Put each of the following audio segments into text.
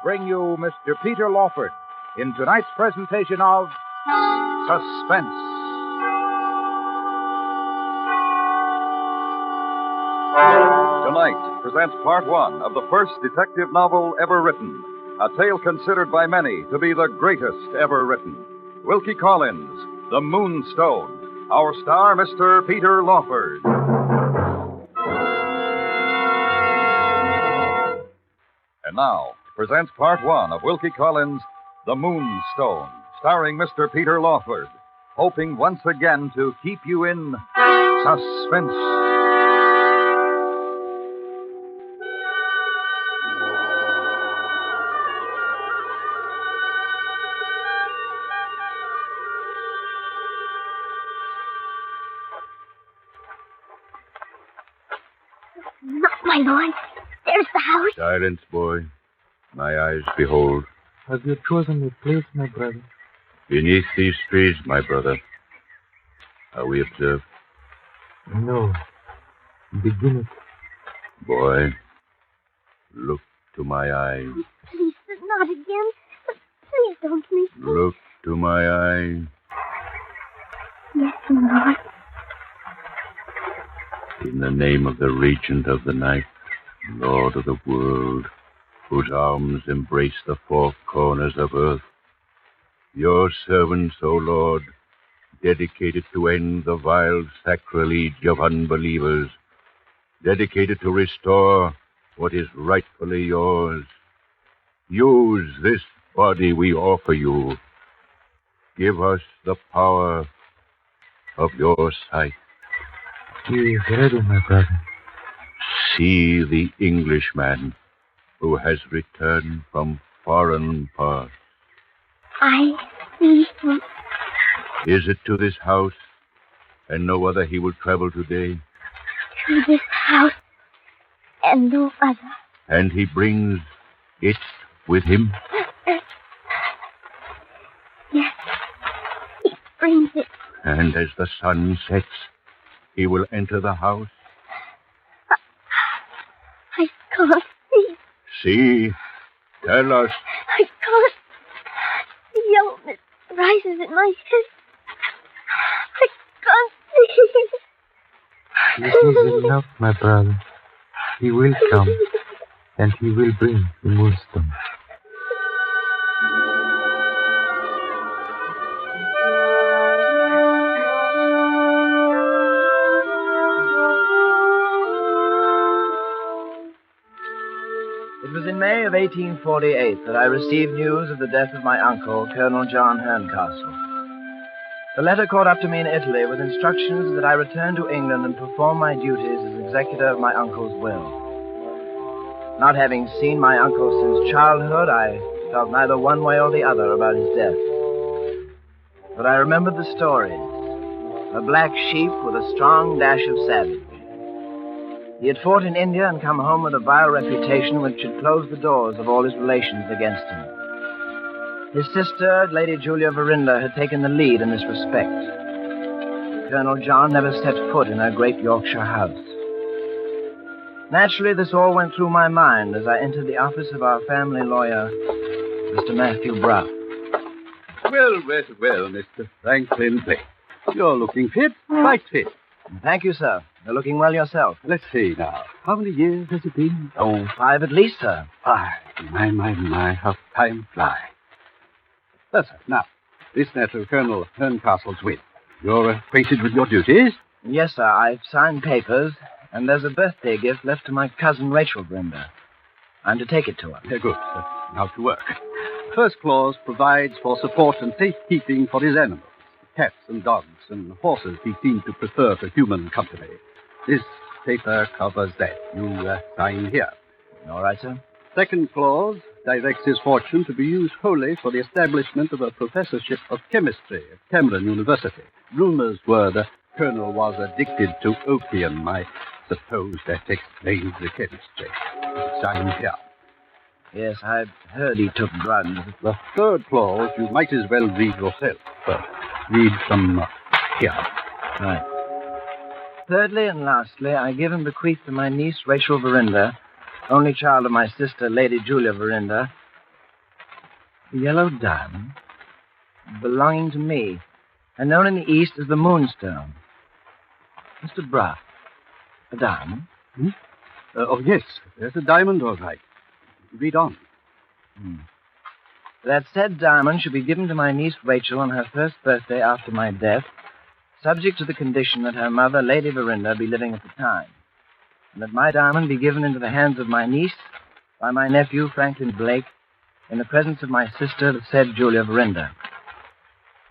bring you Mr. Peter Lawford in tonight's presentation of Suspense. Tonight presents part one of the first detective novel ever written, a tale considered by many to be the greatest ever written. Wilkie Collins, The Moonstone. Our star, Mr. Peter Lawford. And now presents part one of Wilkie Collins' The Moonstone, starring Mr. Peter Lawford, hoping once again to keep you in suspense. Not my lord. There's the house. Silence, boy. My eyes behold. Have you chosen a place, my brother? Beneath these trees, my brother. Are we observed? No. Begin it. Boy, look to my eyes. Oh, please, not again. Please don't leave me. Look to my eyes. Yes, my lord. In the name of the Regent of the Night, Lord of the world, whose arms embrace the four corners of earth, your servants, O Lord, dedicated to end the vile sacrilege of unbelievers, dedicated to restore what is rightfully yours. Use this body we offer you. Give us the power of your sight. He is ready, my brother. See the Englishman who has returned from foreign parts. I see him. Is it to this house and no other he will travel today? To this house and no other. And he brings it with him? Yes, he brings it. And as the sun sets, he will enter the house? I can't see. See? Tell us. I can't. The yellowness rises in my head. I can't see. It is enough, my brother. He will come, and he will bring the Moonstone. It was in May of 1848 that I received news of the death of my uncle, Colonel John Herncastle. The letter caught up to me in Italy with instructions that I return to England and perform my duties as executor of my uncle's will. Not having seen my uncle since childhood, I felt neither one way or the other about his death. But I remembered the stories. A black sheep with a strong dash of savage. He had fought in India and come home with a vile reputation which had closed the doors of all his relations against him. His sister, Lady Julia Verinda, had taken the lead in this respect. Colonel John never set foot in her great Yorkshire house. Naturally, this all went through my mind as I entered the office of our family lawyer, Mr. Matthew Brough. Well, Mr. Franklin Blake. You're looking fit, quite fit. Thank you, sir. You're looking well yourself. Let's see now. How many years has it been? Oh, 5 at least, sir. 5. My, how time flies. That's it. Now, this letter of Colonel Herncastle's will. You're acquainted with your duties? Yes, sir. I've signed papers, and there's a birthday gift left to my cousin Rachel Brenda. I'm to take it to her. Good. Now to work. First clause provides for support and safekeeping for his animals. Cats and dogs and horses he seemed to prefer to human company. This paper covers that. You sign here. All right, sir. Second clause directs his fortune to be used wholly for the establishment of a professorship of chemistry at Cameron University. Rumors were the colonel was addicted to opium. I suppose that explains the chemistry. Sign here. Yes, I've heard he took drugs. The third clause you might as well read yourself. Read from here. Right. Thirdly and lastly, I give and bequeath to my niece, Rachel Verinda, only child of my sister, Lady Julia Verinda, A yellow diamond belonging to me, and known in the East as the Moonstone. Mr. Brock, a diamond? Oh, yes, there's a diamond, all right. Read on. That said diamond should be given to my niece Rachel on her first birthday after my death, subject to the condition that her mother, Lady Verinda, be living at the time, and that my diamond be given into the hands of my niece by my nephew, Franklin Blake, in the presence of my sister, the said Julia Verinda.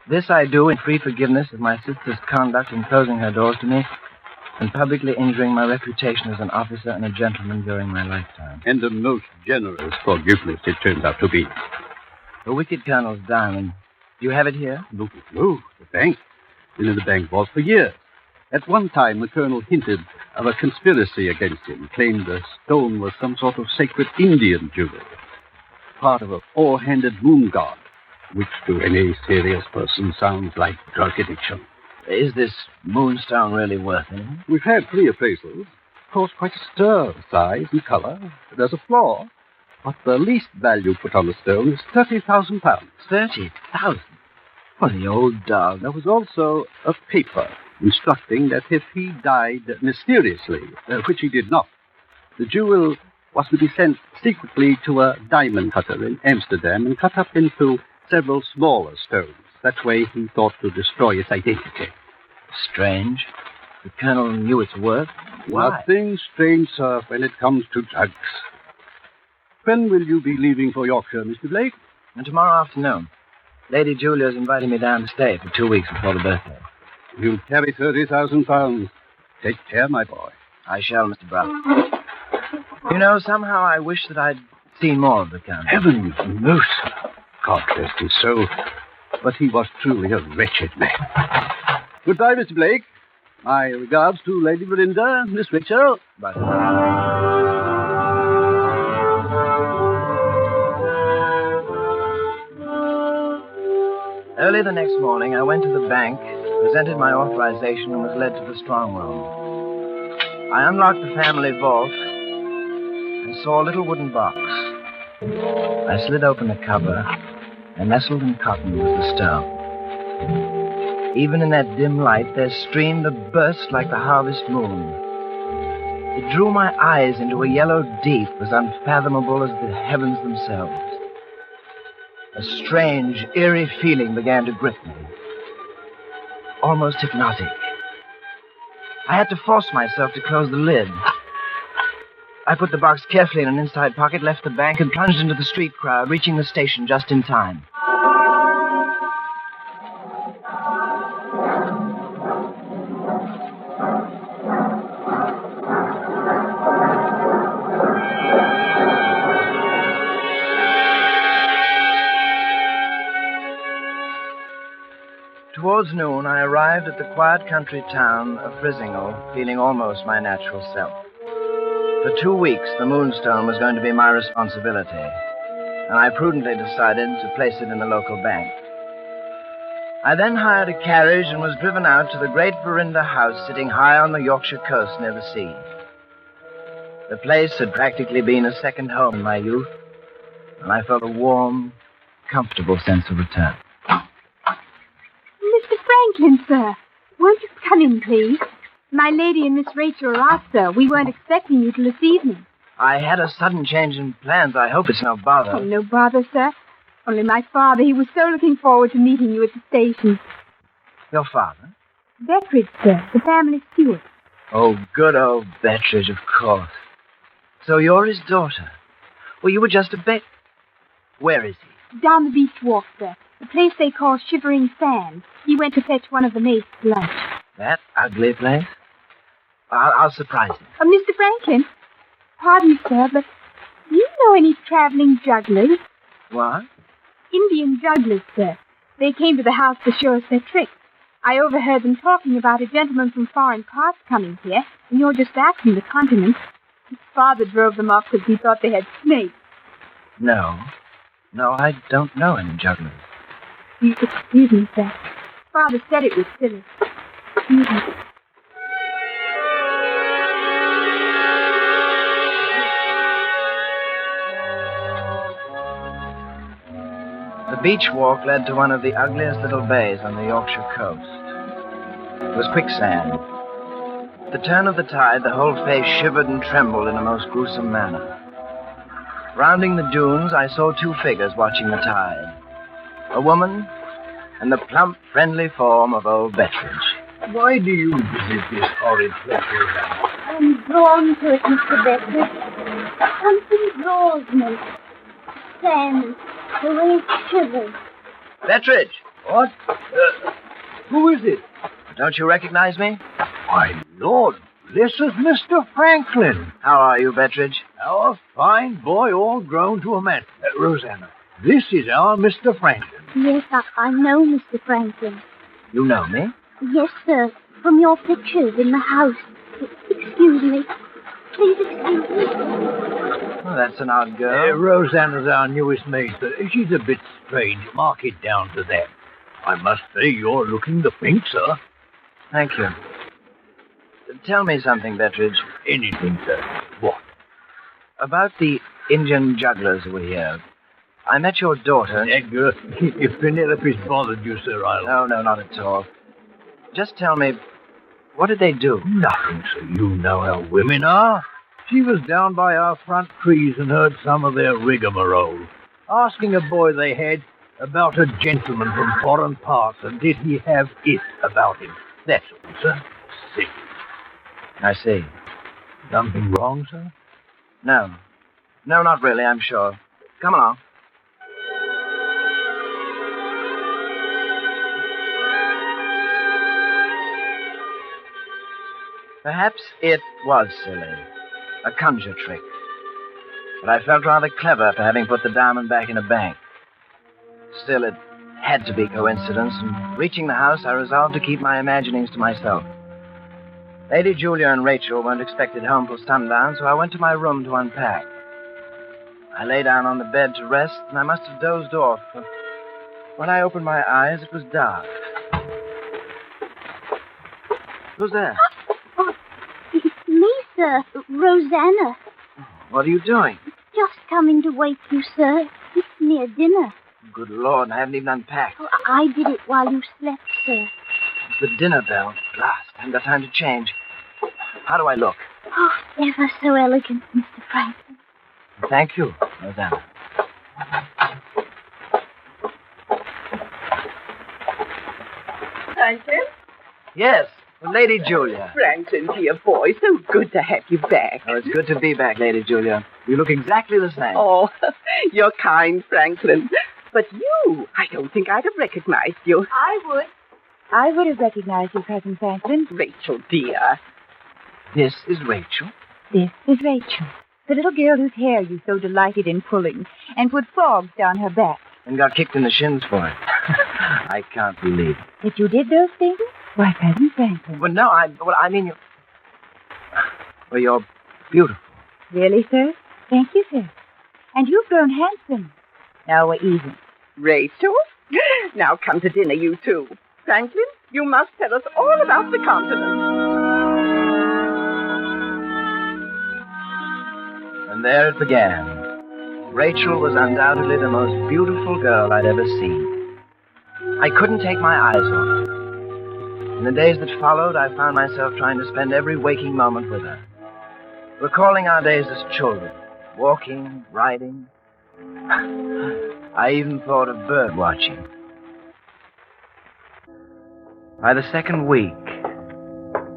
This I do in free forgiveness of my sister's conduct in closing her doors to me and publicly injuring my reputation as an officer and a gentleman during my lifetime. And a most generous forgiveness it turns out to be. The wicked Colonel's diamond. Do you have it here? No, the bank. Been in the bank vault for years. At one time, the Colonel hinted of a conspiracy against him, claimed the stone was some sort of sacred Indian jewel, part of a four-handed moon god, which to any serious person sounds like drug addiction. Is this Moonstone really worth anything? We've had 3 appraisals. Of course, quite a stir of size and color. There's a flaw, but the least value put on the stone is £30,000. 30,000? What, the old dog? There was also a paper instructing that if he died mysteriously, which he did not, the jewel was to be sent secretly to a diamond cutter in Amsterdam and cut up into several smaller stones. That way he thought to destroy its identity. Strange. The Colonel knew its worth. Why? Nothing strange, sir, when it comes to drugs. When will you be leaving for Yorkshire, Mr. Blake? And tomorrow afternoon. Lady Julia's inviting me down to stay for 2 weeks before the birthday. You'll carry £30,000. Take care, my boy. I shall, Mr. Brown. You know, somehow I wish that I'd seen more of the Colonel. Heavens, no, sir. God rest his soul. But he was truly a wretched man. Goodbye, Mr. Blake. My regards to Lady Verinda, Miss Rachel. Bye. Early the next morning, I went to the bank, presented my authorization, and was led to the strong room. I unlocked the family vault and saw a little wooden box. I slid open the cover, and nestled in cotton was the stone. Even in that dim light, there streamed a burst like the harvest moon. It drew my eyes into a yellow deep as unfathomable as the heavens themselves. A strange, eerie feeling began to grip me, almost hypnotic. I had to force myself to close the lid. I put the box carefully in an inside pocket, left the bank, and plunged into the street crowd, reaching the station just in time. Towards noon, I arrived at the quiet country town of Frizinghall, feeling almost my natural self. For 2 weeks, the Moonstone was going to be my responsibility, and I prudently decided to place it in the local bank. I then hired a carriage and was driven out to the great Verinda house sitting high on the Yorkshire coast near the sea. The place had practically been a second home in my youth, and I felt a warm, comfortable sense of return. Mr. Franklin, sir. Won't you come in, please? My lady and Miss Rachel are out, sir. We weren't expecting you till this evening. I had a sudden change in plans. I hope it's no bother. Oh, no bother, sir. Only my father, he was so looking forward to meeting you at the station. Your father? Bettridge, sir, the family steward. Oh, good old Bettridge, of course. So you're his daughter. Well, you were just a bet. Where is he? Down the beach walk, sir. The place they call Shivering Sand. He went to fetch one of the mates for lunch. That ugly place? I'll surprise him. Mr. Franklin, pardon, sir, but do you know any traveling jugglers? What? Indian jugglers, sir. They came to the house to show us their tricks. I overheard them talking about a gentleman from foreign parts coming here, and you're just back from the continent. His father drove them off because he thought they had snakes. No, I don't know any jugglers. Please excuse me, sir. Father said it was silly. Excuse me. beach walk led to one of the ugliest little bays on the Yorkshire coast. It was quicksand. At the turn of the tide, the whole face shivered and trembled in a most gruesome manner. Rounding the dunes, I saw two figures watching the tide. A woman and the plump, friendly form of old Betteridge. Why do you visit this horrid place, Rosanna? I'm drawn to it, Mr. Beckford. Something draws me. Sand, the way it shivers. Betteridge! What? Who is it? Don't you recognize me? Why, Lord, this is Mr. Franklin. How are you, Betteridge? Our fine boy all grown to a man. Rosanna, this is our Mr. Franklin. Yes, I know Mr. Franklin. You know me? Yes, sir. From your pictures in the house. Excuse me. Please excuse me. Oh, that's an odd girl. Rosanna's our newest maid, sir. She's a bit strange. Mark it down to that. I must say you're looking the pink, sir. Thank you. Tell me something, Betteridge. Anything, sir. What? About the Indian jugglers who were here. I met your daughter. Edgar, if Penelope's bothered you, sir, I'll... No, not at all. Just tell me, what did they do? Nothing, sir. You know how women are. She was down by our front trees and heard some of their rigmarole, asking a boy they had about a gentleman from foreign parts, and did he have it about him. That's all, sir. Sick. I see. Something wrong, sir? No, not really, I'm sure. Come along. Perhaps it was silly. A conjure trick. But I felt rather clever for having put the diamond back in a bank. Still, it had to be coincidence, and reaching the house, I resolved to keep my imaginings to myself. Lady Julia and Rachel weren't expected home till sundown, so I went to my room to unpack. I lay down on the bed to rest, and I must have dozed off, for when I opened my eyes, it was dark. Who's there? Oh, it's me, sir. Rosanna. What are you doing? Just coming to wake you, sir. It's near dinner. Good Lord, I haven't even unpacked. Oh, I did it while you slept, sir. It's the dinner bell. Blast. I haven't got time to change. How do I look? Oh, ever so elegant, Mr. Franklin. Thank you, Rosanna. Franklin? Yes, Lady Julia. Franklin, dear boy, so good to have you back. Oh, it's good to be back, Lady Julia. You look exactly the same. Oh, you're kind, Franklin. But you, I don't think I'd have recognized you. I would have recognized you, Cousin Franklin. Rachel, dear. This is Rachel. This is Rachel, the little girl whose hair you so delighted in pulling and put frogs down her back. And got kicked in the shins for it. I can't believe it. That you did those things? Why, Cousin Franklin. Well, no, I mean, you're beautiful. Really, sir? Thank you, sir. And you've grown handsome. Now we're even. Rachel? Now come to dinner, you two. Franklin, you must tell us all about the continent. And there it began. Rachel was undoubtedly the most beautiful girl I'd ever seen. I couldn't take my eyes off her. In the days that followed, I found myself trying to spend every waking moment with her. Recalling our days as children, walking, riding. I even thought of bird watching. By the second week,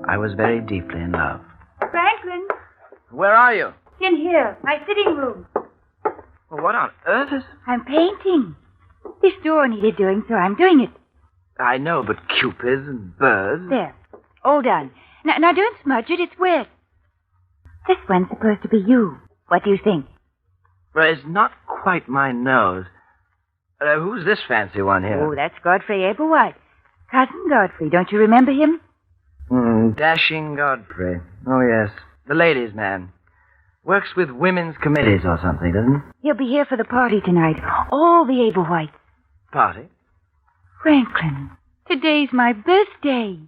I was very deeply in love. Franklin, Where are you? in here, my sitting room. Well, what on earth is... I'm painting. This door needed doing, so I'm doing it. I know, but cupids and birds... There. All done. Now don't smudge it. It's wet. This one's supposed to be you. What do you think? Well, it's not quite my nose. Who's this fancy one here? Oh, that's Godfrey Ablewhite. Cousin Godfrey. Don't you remember him? Dashing Godfrey. Oh, yes. The ladies' man. Works with women's committees or something, doesn't he? He'll be here for the party tonight. All the Ablewhites. Party? Franklin, today's my birthday.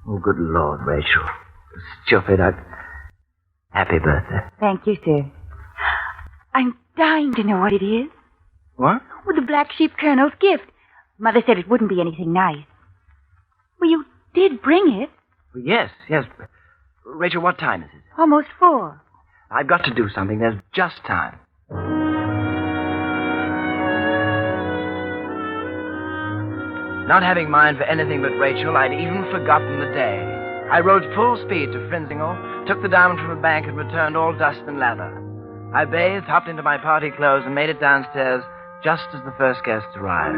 Oh, good Lord, Rachel. Stupid. Happy birthday. Thank you, sir. I'm dying to know what it is. What? With the black sheep colonel's gift. Mother said it wouldn't be anything nice. Well, you did bring it. Yes. Rachel, what time is it? Almost 4. I've got to do something. There's just time. Not having mind for anything but Rachel, I'd even forgotten the day. I rode full speed to Frinzinghall, took the diamond from the bank, and returned all dust and lather. I bathed, hopped into my party clothes, and made it downstairs just as the first guests arrived.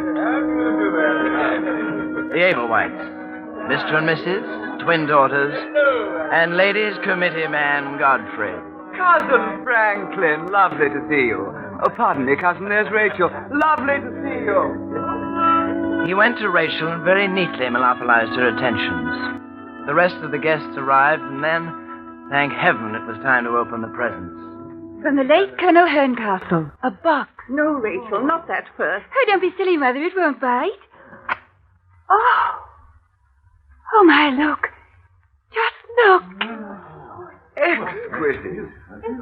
The Ablewhites, Mr. and Mrs., twin daughters, and ladies' committee man Godfrey. Cousin Franklin, lovely to see you. Oh, pardon me, cousin, there's Rachel. Lovely to see you. He went to Rachel and very neatly monopolized her attentions. The rest of the guests arrived, and then, thank heaven, it was time to open the presents. From the late Colonel Herncastle. A box. No, Rachel, not that first. Oh, don't be silly, Mother. It won't bite. Oh. Oh, my, look. Just look. Exquisite.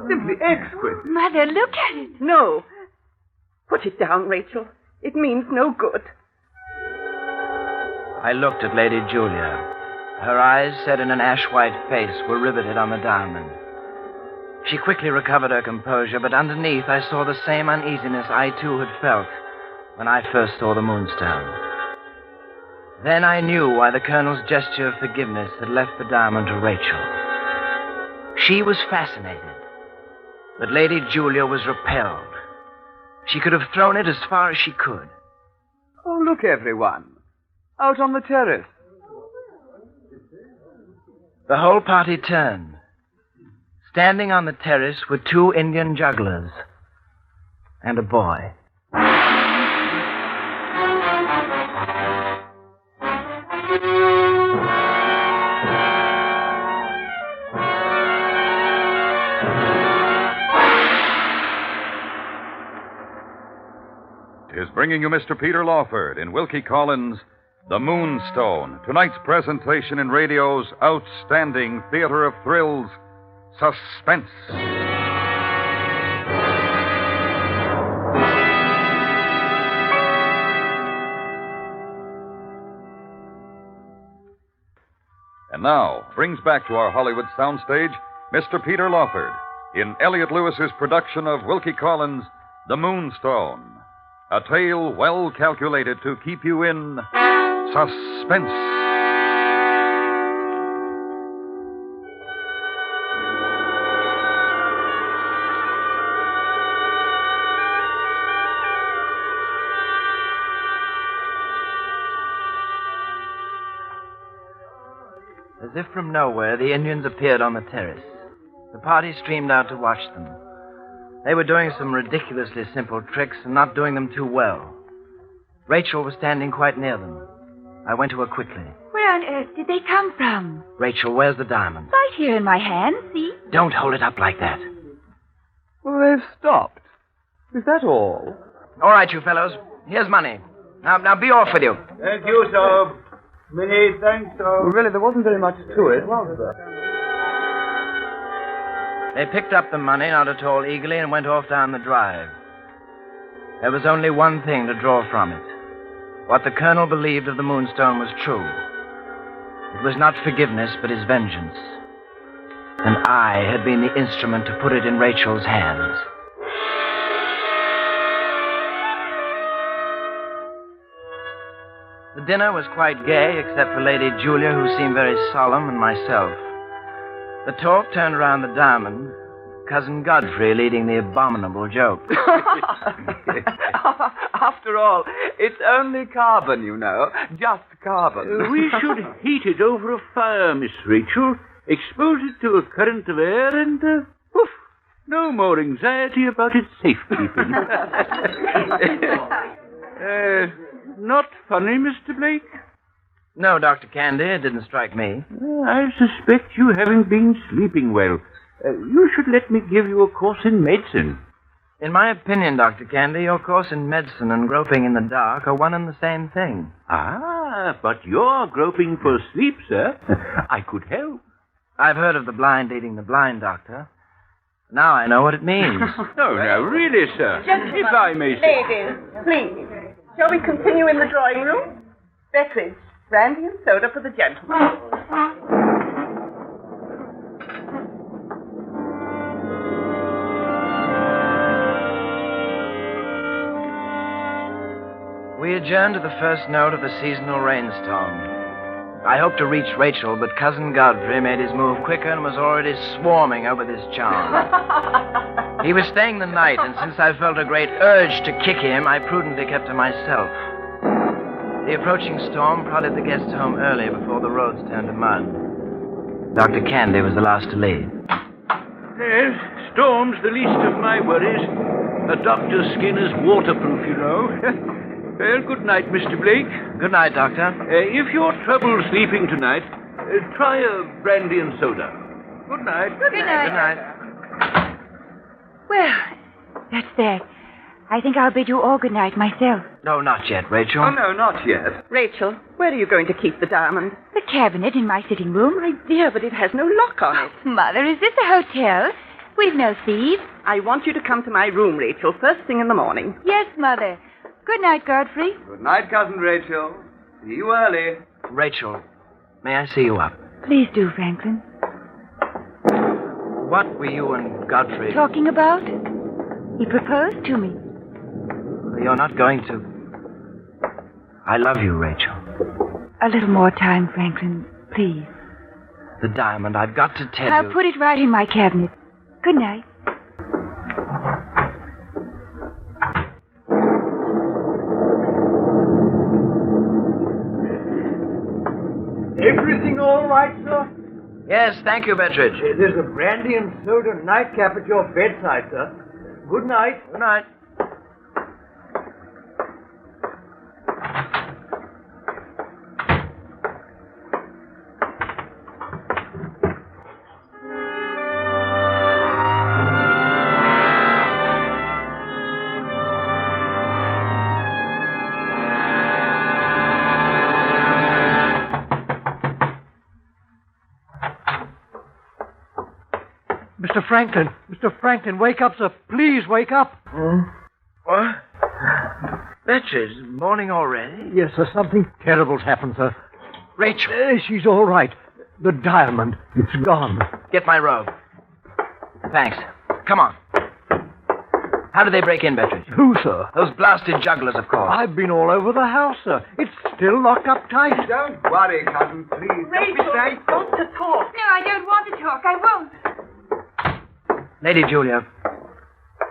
Simply exquisite. Mother, look at it. No. Put it down, Rachel. It means no good. I looked at Lady Julia. Her eyes, set in an ash-white face, were riveted on the diamond. She quickly recovered her composure, but underneath I saw the same uneasiness I, too, had felt when I first saw the Moonstone. Then I knew why the Colonel's gesture of forgiveness had left the diamond to Rachel. She was fascinated, but Lady Julia was repelled. She could have thrown it as far as she could. Oh, look, everyone. Out on the terrace. The whole party turned. Standing on the terrace were 2 Indian jugglers and a boy. Is bringing you Mr. Peter Lawford in Wilkie Collins' The Moonstone, tonight's presentation in radio's outstanding theater of thrills, Suspense. And now, brings back to our Hollywood soundstage Mr. Peter Lawford in Elliot Lewis's production of Wilkie Collins' The Moonstone, a tale well calculated to keep you in suspense. As if from nowhere, the Indians appeared on the terrace. The party streamed out to watch them. They were doing some ridiculously simple tricks and not doing them too well. Rachel was standing quite near them. I went to her quickly. Where on earth did they come from? Rachel, where's the diamond? Right here in my hand, see? Don't hold it up like that. Well, they've stopped. Is that all? All right, you fellows. Here's money. Now be off with you. Thank you, sir. Many thanks, sir. Well, really, there wasn't very much to it, was there? They picked up the money, not at all eagerly, and went off down the drive. There was only one thing to draw from it. What the Colonel believed of the Moonstone was true. It was not forgiveness, but his vengeance. And I had been the instrument to put it in Rachel's hands. The dinner was quite gay, except for Lady Julia, who seemed very solemn, and myself. The talk turned around the diamond, Cousin Godfrey leading the abominable joke. After all, it's only carbon, you know. Just carbon. We should heat it over a fire, Miss Rachel. Expose it to a current of air and, poof, no more anxiety about its safekeeping. Not funny, Mr. Blake? No, Dr. Candy, it didn't strike me. I suspect you haven't been sleeping well. You should let me give you a course in medicine. In my opinion, Dr. Candy, your course in medicine and groping in the dark are one and the same thing. Ah, but you're groping for sleep, sir. I could help. I've heard of the blind leading the blind, Doctor. Now I know what it means. No, really, sir. Gentlemen, If I may say. ladies, please. Shall we continue in the drawing room? Betteridge, brandy and soda for the gentlemen. We adjourned to the first note of the seasonal rainstorm. I hoped to reach Rachel, but Cousin Godfrey made his move quicker and was already swarming over this charm. He was staying the night, and since I felt a great urge to kick him, I prudently kept to myself. The approaching storm prodded the guests home early before the roads turned to mud. Dr. Candy was the last to leave. Yes, storm's the least of my worries. A doctor's skin is waterproof, you know. Well, good night, Mr. Blake. Good night, Doctor. If you're trouble sleeping tonight, try a brandy and soda. Good night. Good night. Good night. Well, that's that. I think I'll bid you all good night myself. No, not yet, Rachel. Oh, no, not yet. Rachel, where are you going to keep the diamond? The cabinet in my sitting room. My dear, but it has no lock on it. Mother, is this a hotel? We've no thieves. I want you to come to my room, Rachel, first thing in the morning. Yes, Mother. Good night, Godfrey. Good night, Cousin Rachel. See you early. Rachel, may I see you up? Please do, Franklin. What were you and Godfrey... Talking about? He proposed to me. You're not going to... I love you, Rachel. A little more time, Franklin, please. The diamond, I've got to tell you... I'll put it right in my cabinet. Good night. Everything all right, sir? Yes, thank you, Betteridge. There's a brandy and soda nightcap at your bedside, sir. Good night. Good night. Mr. Franklin, wake up, sir. Please wake up. What? Betteridge, morning already? Yes, sir. Something terrible's happened, sir. Rachel. She's all right. The diamond, it's gone. Get my robe. Thanks. Come on. How did they break in, Betteridge? Who, sir? Those blasted jugglers, of course. I've been all over the house, sir. It's still locked up tight. Don't worry, Cousin, please. Rachel, Don't be safe. got to talk. No, I don't want to talk. I won't. Lady Julia,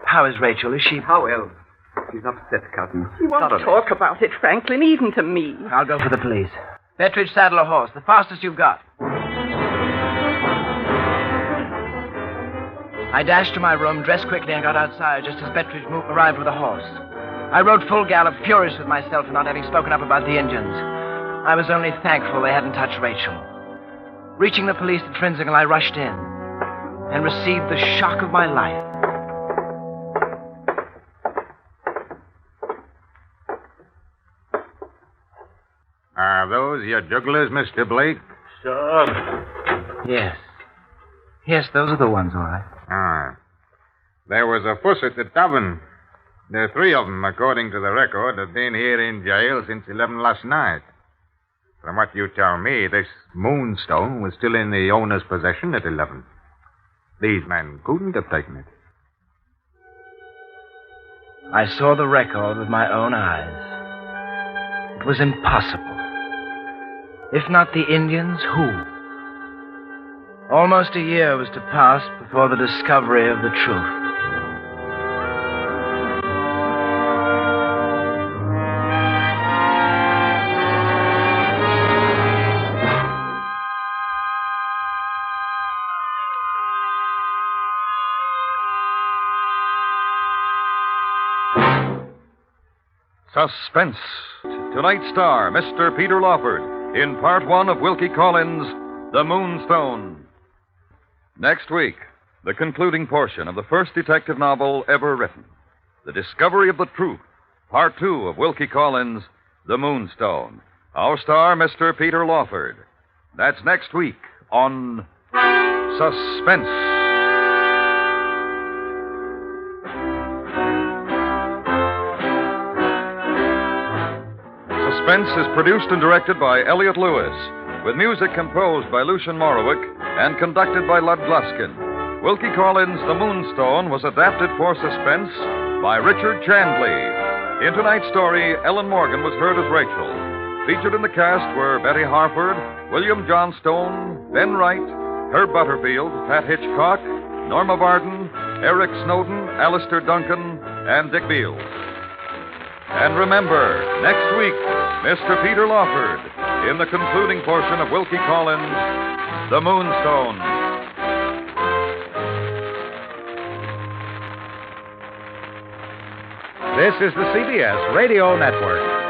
how is Rachel? Is she... How else? She's upset, Cousin. You won't Thoroughly. talk about it, Franklin, even to me. I'll go for the police. Betteridge, saddle a horse. The fastest you've got. I dashed to my room, dressed quickly, and got outside just as Betteridge arrived with a horse. I rode full gallop, furious with myself for not having spoken up about the Indians. I was only thankful they hadn't touched Rachel. Reaching the police at Trinsigal, I rushed in and received the shock of my life. Are those your jugglers, Mr. Blake? Sir. Yes. Yes, those are the ones, all right. Ah. There was a fuss at the tavern. There are 3 of them, according to the record, have been here in jail since 11 last night. From what you tell me, this Moonstone was still in the owner's possession at 11. These men couldn't have taken it. I saw the record with my own eyes. It was impossible. If not the Indians, who? Almost a year was to pass before the discovery of the truth. Suspense. Tonight's star, Mr. Peter Lawford, in part 1 of Wilkie Collins' The Moonstone. Next week, the concluding portion of the first detective novel ever written, The Discovery of the Truth, part 2 of Wilkie Collins' The Moonstone. Our star, Mr. Peter Lawford. That's next week on Suspense. Suspense is produced and directed by Elliot Lewis, with music composed by Lucian Morowick and conducted by Lud Gluskin. Wilkie Collins' The Moonstone was adapted for Suspense by Richard Chandley. In tonight's story, Ellen Morgan was heard as Rachel. Featured in the cast were Betty Harford, William Johnstone, Ben Wright, Herb Butterfield, Pat Hitchcock, Norma Varden, Eric Snowden, Alistair Duncan, and Dick Beals. And remember, next week, Mr. Peter Lawford in the concluding portion of Wilkie Collins' The Moonstone. This is the CBS Radio Network.